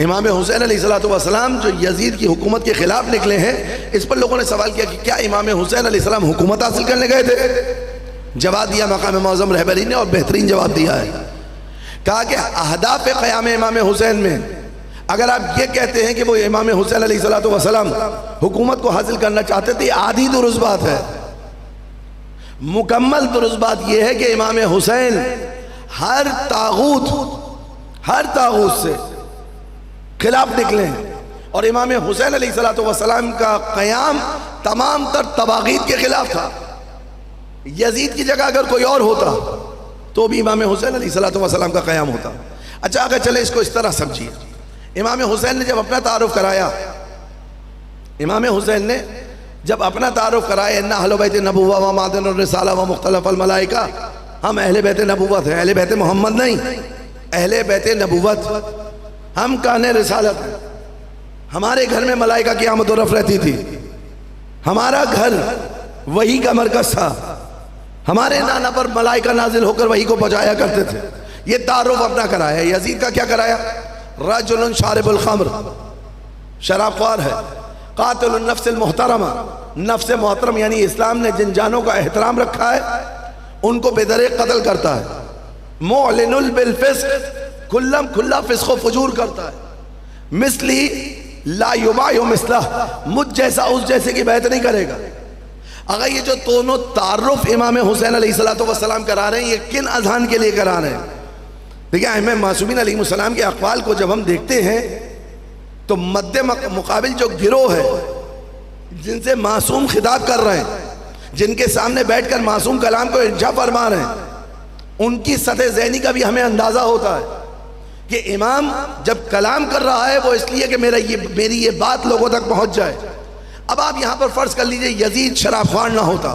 امام حسین علیہ السلام جو یزید کی حکومت کے خلاف نکلے ہیں، اس پر لوگوں نے سوال کیا کہ کیا امام حسین علیہ السلام حکومت حاصل کرنے گئے تھے؟ جواب دیا مقام معظم رہبری نے، اور بہترین جواب دیا ہے. کہا کہ اہداف قیام امام حسین میں اگر آپ یہ کہتے ہیں کہ وہ امام حسین علیہ السلام حکومت کو حاصل کرنا چاہتے تھے، آدھی درست بات ہے. مکمل درست بات یہ ہے کہ امام حسین ہر طاغوت سے خلاف نکلے ہیں، اور امام حسین علیہ السلام کا قیام تمام تر طواغیت کے خلاف تھا. یزید کی جگہ اگر کوئی اور ہوتا تو بھی امام حسین علیہ السلام کا قیام ہوتا. اچھا اگر چلے اس کو اس طرح سمجھیے، امام حسین نے جب اپنا تعارف کرایا، ان اہل بیت نبوہ و معدن الرسالہ و مختلف الملائکہ، ہم اہل بیت نبوت ہیں، اہل بیت محمد نہیں، اہل بیت نبوت، ہم کہنے رسالت ہیں. ہمارے گھر میں ملائکہ کی آمد و رفت رہتی تھی، ہمارا گھر وحی کا مرکز تھا، ہمارے نانا پر ملائکہ نازل ہو کر وحی کو پہنچایا کرتے تھے. یہ تعارف اپنا کرایا. یزید کا کیا کرایا؟ رجل شارب الخمر، شراب خوار ہے، قاتل النفس المحترمہ، نفس محترم یعنی اسلام نے جن جانوں کا احترام رکھا ہے ان کو بے دریغ قتل کرتا ہے. معلن بالفسق، کھلا فسق و فجور کرتا ہے. مثلی لا یبایع مثلہ، مجھ جیسا اس جیسے کی بیعت نہیں کرے گا. اگر یہ جو دونوں تعارف امام حسین علیہ السلام کرا رہے ہیں، یہ کن اذہان کے لیے کرا رہے ہیں؟ دیکھیں ائمہ معصومین علیہ السلام کے اقوال کو جب ہم دیکھتے ہیں تو مد مقابل جو گروہ ہے جن سے معصوم خطاب کر رہے ہیں، جن کے سامنے بیٹھ کر معصوم کلام کو انشا فرما رہے ہیں، ان کی سطح ذہنی کا بھی ہمیں اندازہ ہوتا ہے کہ امام جب کلام کر رہا ہے وہ اس لیے کہ میری یہ بات لوگوں تک پہنچ جائے. اب آپ یہاں پر فرض کر لیجئے یزید شراب خوار نہ ہوتا،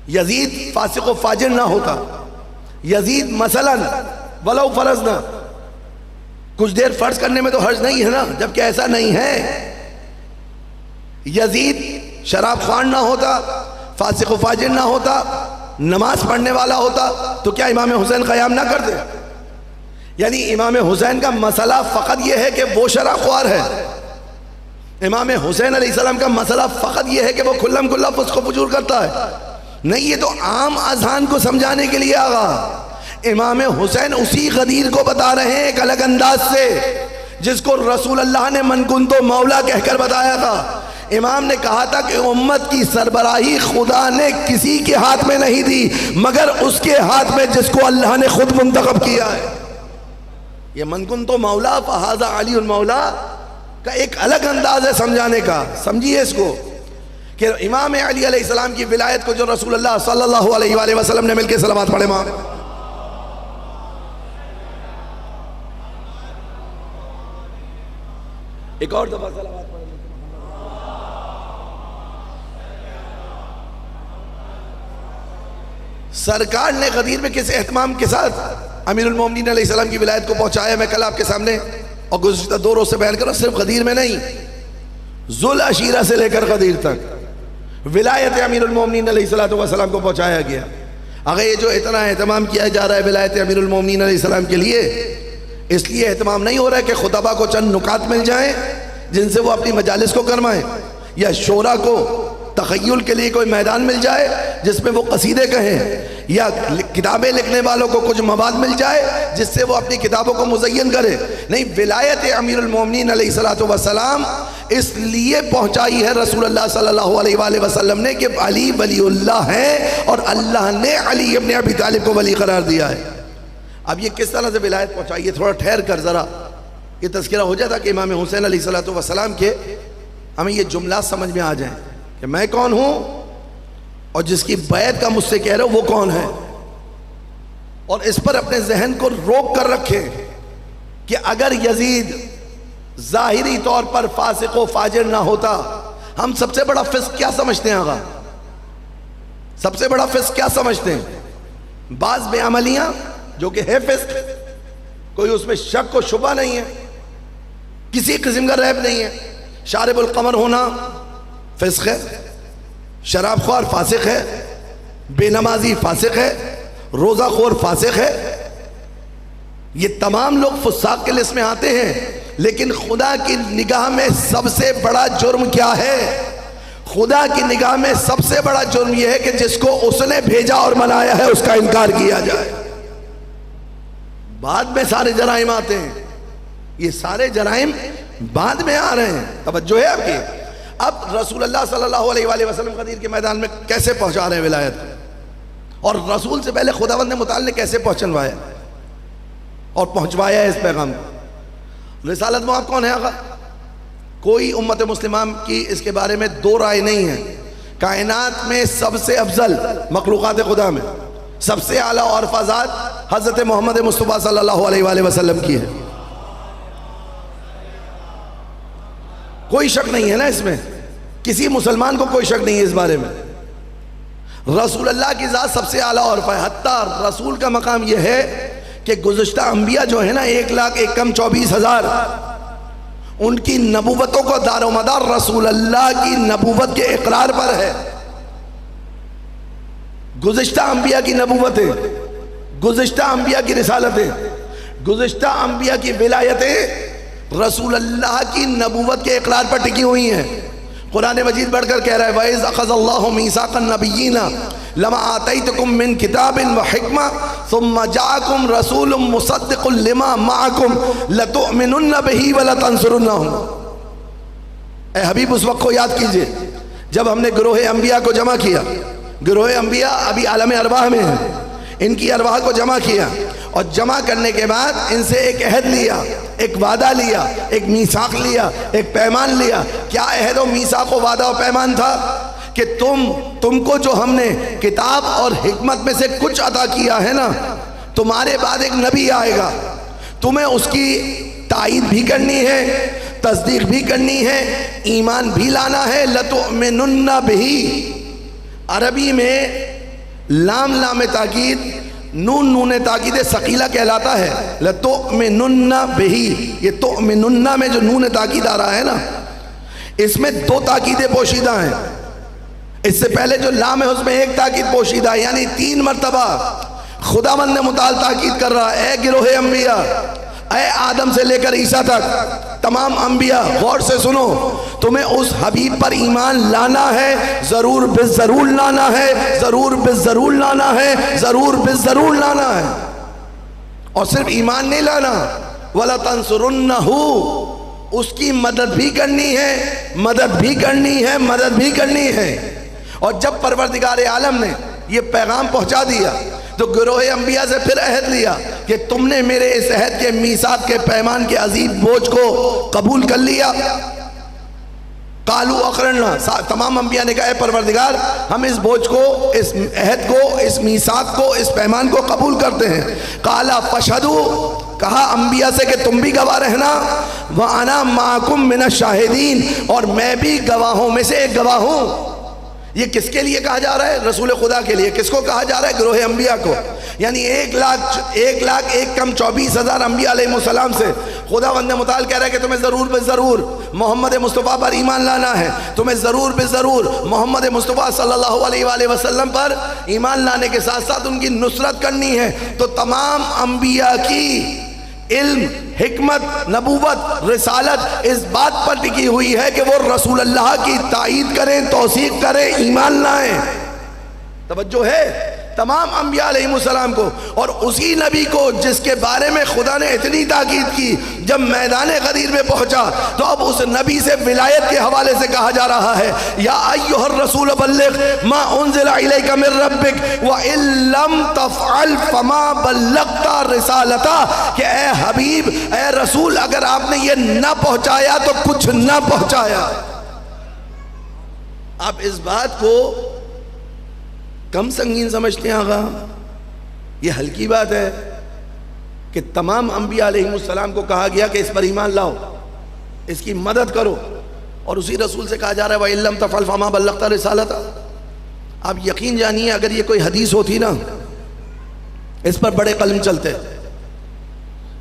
یزید فاسق و فاجر نہ ہوتا، یزید مثلا ولو فرض نہ، کچھ دیر فرض کرنے میں تو حرج نہیں ہے نا، جبکہ ایسا نہیں ہے. یزید شراب خوار نہ ہوتا، فاسق و فاجر نہ ہوتا، نماز پڑھنے والا ہوتا، تو کیا امام حسین قیام نہ کرتے؟ یعنی امام حسین کا مسئلہ فقط یہ ہے کہ وہ شراب خوار ہے. امام حسین علیہ السلام کا مسئلہ فقط یہ ہے کہ وہ کھلا فسق و فجور کرتا ہے. نہیں، یہ تو عام اذہان کو سمجھانے کے لیے آگا. امام حسین اسی غدیر کو بتا رہے ہیں ایک الگ انداز سے، جس کو رسول اللہ نے من کنتو مولا کہہ کر بتایا تھا. امام نے کہا تھا کہ امت کی سربراہی خدا نے کسی کے ہاتھ میں نہیں دی مگر اس کے ہاتھ میں جس کو اللہ نے خود منتخب کیا ہے. یہ من کنتو مولا فہذا علی المولا کا ایک الگ انداز ہے سمجھانے کا. سمجھیے اس کو کہ امام علی علیہ السلام کی ولایت کو جو رسول اللہ صلی اللہ علیہ وآلہ وسلم نے مل کے صلوات پڑھے ماں. ایک اور دفعہ صلوات پڑھے. سرکار نے غدیر میں کس اہتمام کے ساتھ امیر المومنین علیہ السلام کی ولایت کو پہنچایا. میں کل آپ کے سامنے اور گزشتہ 2 روز سے بیان کر رہا ہوں، صرف غدیر میں نہیں، ذو العشیرہ سے لے کر غدیر تک ولایت امیر المومنین علیہ السلام کو پہنچایا گیا. اگر یہ جو اتنا اہتمام کیا جا رہا ہے ولایت امیر المومنین علیہ السلام کے لیے، اس لیے اہتمام نہیں ہو رہا ہے کہ خطبہ کو چند نکات مل جائیں جن سے وہ اپنی مجالس کو کرمائیں، یا شورا کو تخیل کے لیے کوئی میدان مل جائے جس میں وہ قصیدے کہیں، یا کتابیں لکھنے والوں کو کچھ مواد مل جائے جس سے وہ اپنی کتابوں کو مزین کرے. نہیں، ولایت امیر المومنین علیہ السلام اس لیے پہنچائی ہے رسول اللہ صلی اللہ علیہ وآلہ وسلم نے کہ علی ولی اللہ ہے اور اللہ نے علی ابن ابی طالب کو ولی قرار دیا ہے. اب یہ کس طرح سے ولایت پہنچائی ہے؟ تھوڑا ٹھہر کر ذرا یہ تذکرہ ہو جاتا کہ امام حسین علیہ السلام کے ہمیں یہ جملات سمجھ میں آ جائیں کہ میں کون ہوں اور جس کی بیعت کا مجھ سے کہہ رہے ہو وہ کون ہے. اور اس پر اپنے ذہن کو روک کر رکھیں کہ اگر یزید ظاہری طور پر فاسق و فاجر نہ ہوتا، ہم سب سے بڑا فسق کیا سمجھتے ہیں آقا؟ سب سے بڑا فسق کیا سمجھتے ہیں؟ بعض بے عملیاں جو کہ ہے فسق، کوئی اس میں شک و شبہ نہیں ہے، کسی قسم کا ریب نہیں ہے. شارب القمر ہونا فسق ہے، شراب خوار فاسق ہے، بے نمازی فاسق ہے، روزہ خور فاسق ہے. یہ تمام لوگ فساق کے لسٹ میں آتے ہیں. لیکن خدا کی نگاہ میں سب سے بڑا جرم کیا ہے؟ خدا کی نگاہ میں سب سے بڑا جرم یہ ہے کہ جس کو اس نے بھیجا اور منایا ہے اس کا انکار کیا جائے۔ بعد میں سارے جرائم آتے ہیں، یہ سارے جرائم بعد میں آ رہے ہیں۔ توجہ ہے آپ کی؟ اب رسول اللہ صلی اللہ علیہ وآلہ وسلم غدیر کے میدان میں کیسے پہنچا رہے ہیں ولایت، اور رسول سے پہلے خداوند متعال نے کیسے پہنچوایا اور پہنچوایا ہے اس پیغام کو؟ رسالت مآب کون ہے آقا؟ کوئی امت مسلمہ کی اس کے بارے میں دو رائے نہیں ہے۔ کائنات میں سب سے افضل مخلوقات خدا میں سب سے اعلیٰ اور فضاد حضرت محمد مصطفیٰ صلی اللہ علیہ وآلہ وسلم کی ہے، کوئی شک نہیں ہے نا اس میں، کسی مسلمان کو کوئی شک نہیں ہے اس بارے میں۔ رسول اللہ کی ذات سب سے اعلیٰ اور فضل، حتیٰ رسول کا مقام یہ ہے کہ گزشتہ انبیاء جو ہیں نا 1,24,000 ان کی نبوتوں کو دار و مدار رسول اللہ کی نبوت کے اقرار پر ہے۔ گزشتہ انبیاء کی نبوتیں، گزشتہ انبیاء کی رسالتیں، گزشتہ انبیاء کی ولایتیں رسول اللہ کی نبوت کے اقرار پر ٹکی ہوئی ہیں۔ قرآن مجید بڑھ کر کہہ رہا ہے وَإِذْ أَخَذَ اللَّهُ مِيثَاقَ النَّبِيِّينَ لَمَا آتَيْتُكُم مِّن كِتَابٍ وَحِكْمَةٍ ثُمَّ جَاءَكُمْ رَسُولٌ مُصَدِّقٌ لِمَا مَعَكُمْ لَتُؤْمِنُنَّ بِهِ وَلَتَنصُرُنَّهُ۔ اے حبیب اس وقت کو یاد کیجئے جب ہم نے گروہ انبیاء کو جمع کیا۔ گروہ انبیاء ابھی عالم ارواح میں ہیں، ان کی ارواح کو جمع کیا اور جمع کرنے کے بعد ان سے ایک عہد لیا، ایک وعدہ لیا، ایک میثاق لیا، ایک پیمان لیا۔ کیا عہد و میثاق و وعدہ و پیمان تھا؟ کہ تم کو جو ہم نے کتاب اور حکمت میں سے کچھ عطا کیا ہے نا، تمہارے بعد ایک نبی آئے گا، تمہیں اس کی تائید بھی کرنی ہے، تصدیق بھی کرنی ہے، ایمان بھی لانا ہے۔ لَتُؤْمِنُنَّ بِهِ، عربی میں لام لام تاکید، نون نون تاکید ثقیلہ کہلاتا ہے۔ لَتُؤْمِنُنَّ بِهِ، یہ تؤمنن میں جو نون تاکید آ رہا ہے نا، اس میں دو تاکیدیں پوشیدہ ہیں۔ اس سے پہلے جو لام ہے اس میں ایک تاکید پوشیدہ ہے، یعنی 3 مرتبہ خداوند متعال تاکید کر رہا ہے۔ اے گروہ انبیاء، اے آدم سے لے کر عیسیٰ تک تمام انبیاء، غور سے سنو، تمہیں اس حبیب پر ایمان لانا ہے، ضرور بالضرور لانا ہے، ضرور بالضرور لانا ہے، ضرور بالضرور لانا ہے۔ اور صرف ایمان نہیں لانا، وَلَتَنصُرُنَّهُ، اس کی مدد بھی کرنی ہے، مدد بھی کرنی ہے، مدد بھی کرنی ہے۔ اور جب پروردگار عالم نے یہ پیغام پہنچا دیا تو گروہ انبیاء سے پھر عہد لیا کہ تم نے میرے اس عہد کے میثاق کے پیمان کے عظیم بوجھ کو قبول کر لیا۔ قالوا اقررنا، تمام انبیاء نے کہا اے پروردگار ہم اس بوجھ کو، اس عہد کو، اس میثاق کو، اس پیمان کو قبول کرتے ہیں۔ قال فاشهدوا، کہا انبیاء سے کہ تم بھی گواہ رہنا، وَأَنَا مَعَكُم مِّنَ الشَّاهِدِينَ، اور میں بھی گواہوں میں سے ایک گواہ ہوں۔ یہ کس کے لیے کہا جا رہا ہے؟ رسول خدا کے لیے۔ کس کو کہا جا رہا ہے؟ گروہ انبیاء کو۔ یعنی 1,24,000 انبیاء علیہ السلام سے خداوند متعال کہہ رہا ہے کہ تمہیں ضرور بضرور محمد مصطفیٰ پر ایمان لانا ہے، تمہیں ضرور بضرور محمد مصطفیٰ صلی اللہ علیہ وآلہ وسلم پر ایمان لانے کے ساتھ ساتھ ان کی نصرت کرنی ہے۔ تو تمام انبیاء کی علم، حکمت، نبوت، رسالت اس بات پر ٹکی ہوئی ہے کہ وہ رسول اللہ کی تائید کریں، توثیق کریں، ایمان لائیں۔ توجہ ہے تمام انبیاء علیہ السلام کو، اور اسی نبی کو جس کے بارے میں خدا نے اتنی تاکید کی، جب میدان غدیر میں پہنچا تو اب اس نبی سے ولایت کے حوالے سے کہا جا رہا ہے یا ایھا الرسول بلغ ما انزل الیک من ربک وان لم تفعل فما بلغت رسالتہ، کہ اے حبیب، اے رسول، اگر آپ نے یہ نہ پہنچایا تو کچھ نہ پہنچایا۔ آپ اس بات کو کم سنگین سمجھتے ہیں آقا؟ یہ ہلکی بات ہے کہ تمام انبیاء علیہ السلام کو کہا گیا کہ اس پر ایمان لاؤ، اس کی مدد کرو، اور اسی رسول سے کہا جا رہا ہے وَإِن لَّمْ تَفْعَلْ فَمَا بَلَّغْتَ رِسَالَتَهُ۔ آپ یقین جانیے اگر یہ کوئی حدیث ہوتی نا، اس پر بڑے قلم چلتے،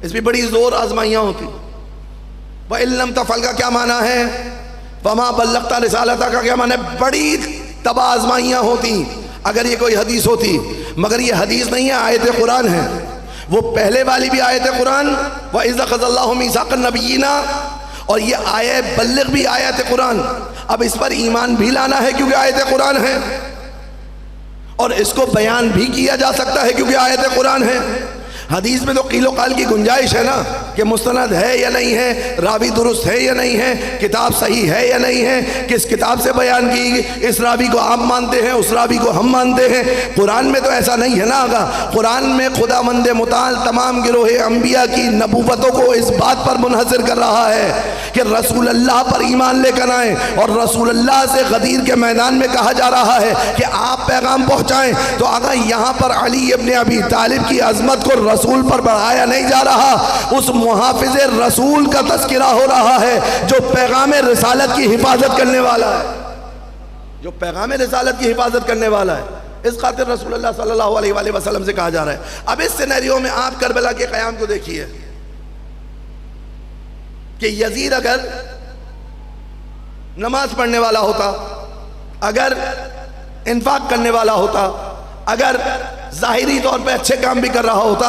اس میں بڑی زور آزمائیاں ہوتی۔ وَإِن لَّمْ تَفْعَلْ کا کیا معنی ہے؟ فَمَا بَلَّغْتَ رِسَالَتَهُ کا کیا معنی ہے؟ بڑی تباہ آزمائیاں ہوتی اگر یہ کوئی حدیث ہوتی، مگر یہ حدیث نہیں ہے، آیت قرآن ہے۔ وہ پہلے والی بھی آیت قرآن وَإِذَا أَخَذَ اللَّهُ مِيثَاقَ النَّبِيِّينَ، اور یہ آیت بلغ بھی آیت قرآن. اب اس پر ایمان بھی لانا ہے کیونکہ آیت قرآن ہے، اور اس کو بیان بھی کیا جا سکتا ہے کیونکہ آیت قرآن ہے. حدیث میں تو قیل و قال کی گنجائش ہے نا، کہ مستند ہے یا نہیں ہے، راوی درست ہے یا نہیں ہے، کتاب صحیح ہے یا نہیں ہے، کس کتاب سے بیان کی گئی، اس راوی کو آپ مانتے ہیں، اس راوی کو ہم مانتے ہیں. قرآن میں تو ایسا نہیں ہے نا آگا. قرآن میں خداوند متعال تمام گروہ انبیاء کی نبوتوں کو اس بات پر منحصر کر رہا ہے کہ رسول اللہ پر ایمان لے کر آئیں، اور رسول اللہ سے غدیر کے میدان میں کہا جا رہا ہے کہ آپ پیغام پہنچائیں. تو آگا یہاں پر علی ابن ابی طالب کی عظمت کو رسول پر بڑھایا نہیں جا رہا، اس محافظ رسول کا تذکرہ ہو رہا ہے جو پیغام رسالت کی حفاظت کرنے والا ہے، جو پیغام رسالت کی حفاظت کرنے والا ہے. اس خاطر رسول اللہ صلی اللہ علیہ وآلہ وسلم سے کہا جا رہا ہے. اب اس سینیریو میں آپ کربلا کے قیام کو دیکھیے کہ یزید اگر نماز پڑھنے والا ہوتا، اگر انفاق کرنے والا ہوتا، اگر ظاہری طور پہ اچھے کام بھی کر رہا ہوتا،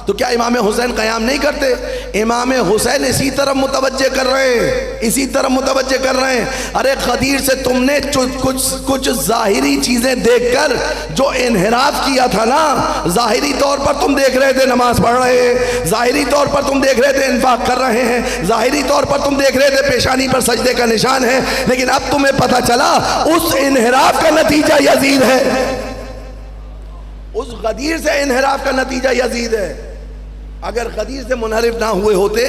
تو کیا امام حسین قیام نہیں کرتے؟ امام حسین اسی طرح متوجہ کر رہے ہیں، اسی طرح متوجہ کر رہے ہیں. ارے غدیر سے تم نے کچھ ظاہری چیزیں دیکھ کر جو انحراف کیا تھا نا، ظاہری طور پر تم دیکھ رہے تھے نماز پڑھ رہے ہیں، ظاہری طور پر تم دیکھ رہے تھے انفاق کر رہے ہیں، ظاہری طور پر تم دیکھ رہے تھے پیشانی پر سجدے کا نشان ہے، لیکن اب تمہیں پتہ چلا اس انحراف کا نتیجہ یزید ہے، اس غدیر سے انحراف کا نتیجہ یزید ہے. اگر غدیر سے منحرف نہ ہوئے ہوتے،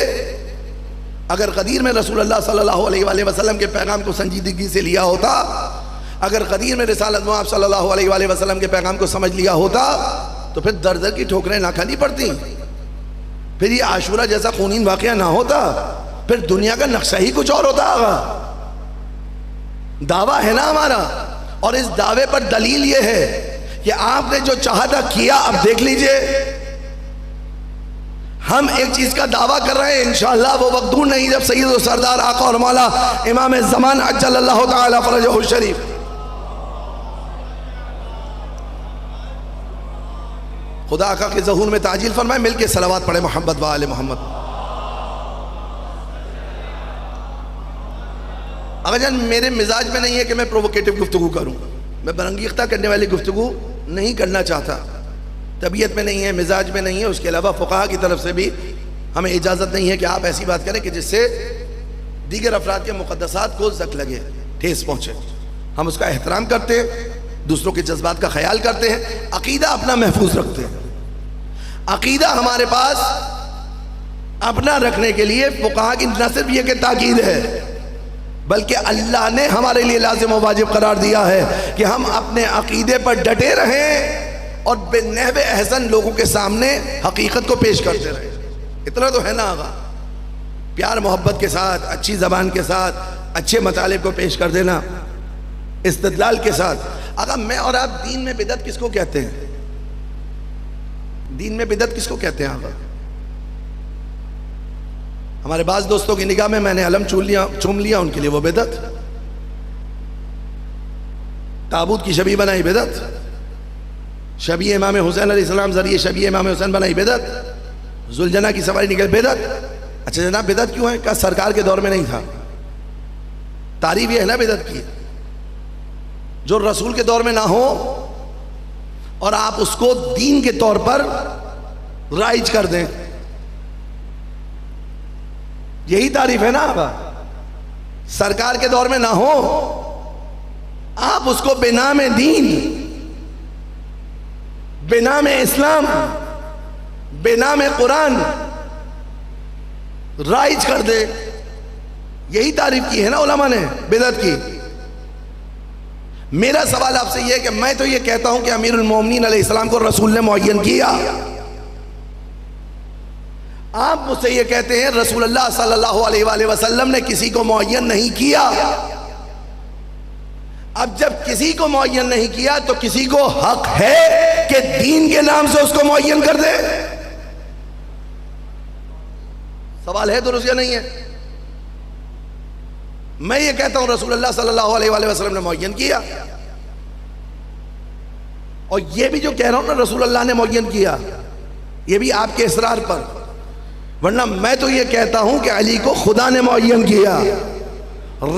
اگر غدیر میں رسول اللہ صلی اللہ علیہ وآلہ وسلم کے پیغام کو سنجیدگی سے لیا ہوتا، اگر غدیر میں رسالت مآب صلی اللہ علیہ وآلہ وسلم کے پیغام کو سمجھ لیا ہوتا، تو پھر در در کی ٹھوکریں نہ کھانی پڑتی، پھر یہ عاشورہ جیسا خونین واقعہ نہ ہوتا، پھر دنیا کا نقشہ ہی کچھ اور ہوتا. دعویٰ ہے نا ہمارا، اور اس دعوے پر دلیل یہ ہے کہ آپ نے جو چاہا تھا کیا. اب دیکھ لیجئے، ہم ایک چیز کا دعویٰ کر رہے ہیں، انشاءاللہ وہ وقت دور نہیں جب سید و سردار آقا اور مولا امام زمان عجل اللہ تعالی فرجہ الشریف خدا آقا کے ظہور میں تعجیل فرمائے. مل کے صلوات پڑھے محمد و آل محمد. اگر جان میرے مزاج میں نہیں ہے کہ میں پرووکیٹو گفتگو کروں، میں برانگیختہ کرنے والی گفتگو نہیں کرنا چاہتا، طبیعت میں نہیں ہے، مزاج میں نہیں ہے. اس کے علاوہ فقہا کی طرف سے بھی ہمیں اجازت نہیں ہے کہ آپ ایسی بات کریں کہ جس سے دیگر افراد کے مقدسات کو زک لگے، ٹھیس پہنچے. ہم اس کا احترام کرتے ہیں، دوسروں کے جذبات کا خیال کرتے ہیں، عقیدہ اپنا محفوظ رکھتے ہیں. عقیدہ ہمارے پاس اپنا رکھنے کے لیے فقہا کی نہ صرف یہ کہ تاکید ہے، بلکہ اللہ نے ہمارے لیے لازم و واجب قرار دیا ہے کہ ہم اپنے عقیدے پر ڈٹے رہیں اور بے نحو احسن لوگوں کے سامنے حقیقت کو پیش کرتے رہیں. اتنا تو ہے نا آقا، پیار محبت کے ساتھ، اچھی زبان کے ساتھ، اچھے مطالب کو پیش کر دینا، استدلال کے ساتھ. آقا میں اور آپ دین میں بدعت کس کو کہتے ہیں؟ دین میں بدعت کس کو کہتے ہیں آقا؟ ہمارے بعض دوستوں کی نگاہ میں نے علم چوم لیا، ان کے لیے وہ بدعت. تابوت کی شبیہ بنائی بدعت، شبیہ امام حسین علیہ السلام ذریعے شبیہ امام حسین بنائی بدعت، ذوالجنہ کی سواری نکل بدعت. اچھا جناب بدعت کیوں ہے؟ کہ سرکار کے دور میں نہیں تھا. تعریف یہ ہے نا بدعت کی، جو رسول کے دور میں نہ ہو اور آپ اس کو دین کے طور پر رائج کر دیں، یہی تعریف ہے نا آقا. سرکار کے دور میں نہ ہو، آپ اس کو بنام دین، بنام اسلام، بنام قرآن رائج کر دے. یہی تعریف کی ہے نا علماء نے بدعت کی. میرا سوال آپ سے یہ ہے کہ میں تو یہ کہتا ہوں کہ امیر المومنین علیہ السلام کو رسول نے معین کیا. آپ مجھ سے یہ کہتے ہیں رسول اللہ صلی اللہ علیہ وآلہ وسلم نے کسی کو معین نہیں کیا. اب جب کسی کو معین نہیں کیا تو کسی کو حق ہے کہ دین کے نام سے اس کو معین کر دے. سوال ہے درست یا نہیں ہے؟ میں یہ کہتا ہوں رسول اللہ صلی اللہ علیہ وآلہ وسلم نے معین کیا، اور یہ بھی جو کہہ رہا ہوں نا رسول اللہ نے معین کیا، یہ بھی آپ کے اصرار پر، ورنہ میں تو یہ کہتا ہوں کہ علی کو خدا نے معین کیا،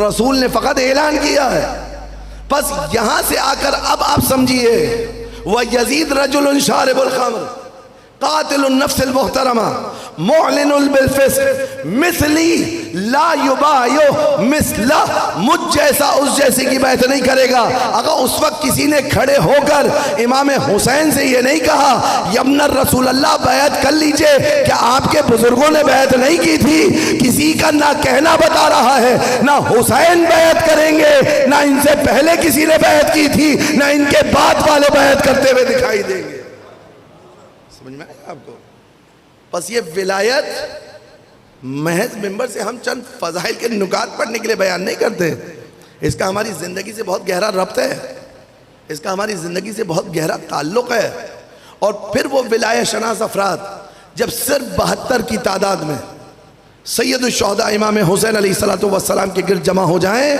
رسول نے فقط اعلان کیا ہے۔ بس یہاں سے آ کر اب آپ سمجھیے، وَيَزِيدْ رَجُلٌ شَارِبُ الْخَمْرِ قاتل النفس المحترمہ معلن بالفسق مثلی لا یبایع مثلہ، مجھ جیسا اس جیسی کی بیعت نہیں کرے گا۔ اگر اس وقت کسی نے کھڑے ہو کر امام حسین سے یہ نہیں کہا یمن رسول اللہ بیعت کر لیجئے، کہ آپ کے بزرگوں نے بیعت نہیں کی تھی؟ کسی کا نہ کہنا بتا رہا ہے، نہ حسین بیعت کریں گے، نہ ان سے پہلے کسی نے بیعت کی تھی، نہ ان کے بعد والے بیعت کرتے ہوئے دکھائی دیں گے۔ سمجھ میں آیا آپ کو؟ بس یہ ولایت محض ممبر سے ہم چند فضائل کے نکات پڑھنے کے لیے بیان نہیں کرتے، اس کا ہماری زندگی سے بہت گہرا ربط ہے، اس کا ہماری زندگی سے بہت گہرا تعلق ہے۔ اور پھر وہ ولایت شناس افراد جب صرف 72 کی تعداد میں سید الشہداء امام حسین علیہ السلام کے گرد جمع ہو جائیں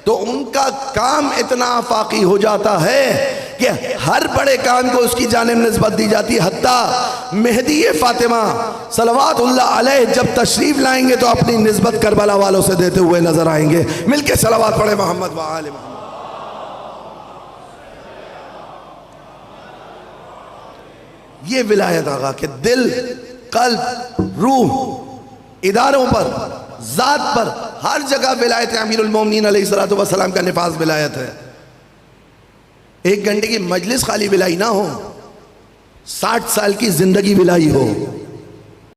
تو ان کا کام اتنا آفاقی ہو جاتا ہے کہ ہر بڑے کام کو اس کی جانب نسبت دی جاتی ہے۔ حتیٰ مہدی فاطمہ صلوات اللہ علیہ جب تشریف لائیں گے تو اپنی نسبت کربلا والوں سے دیتے ہوئے نظر آئیں گے۔ مل کے صلوات پڑھے محمد و آل محمد۔ یہ ولایت آقا کہ دل، قلب، روح، اداروں پر، ذات پر، ہر جگہ ولایت امیر المومنین علیہ السلام کا نفاذ ولایت ہے۔ 1 گھنٹے کی مجلس خالی ولائی نہ ہو، 60 سال کی زندگی ولائی ہو۔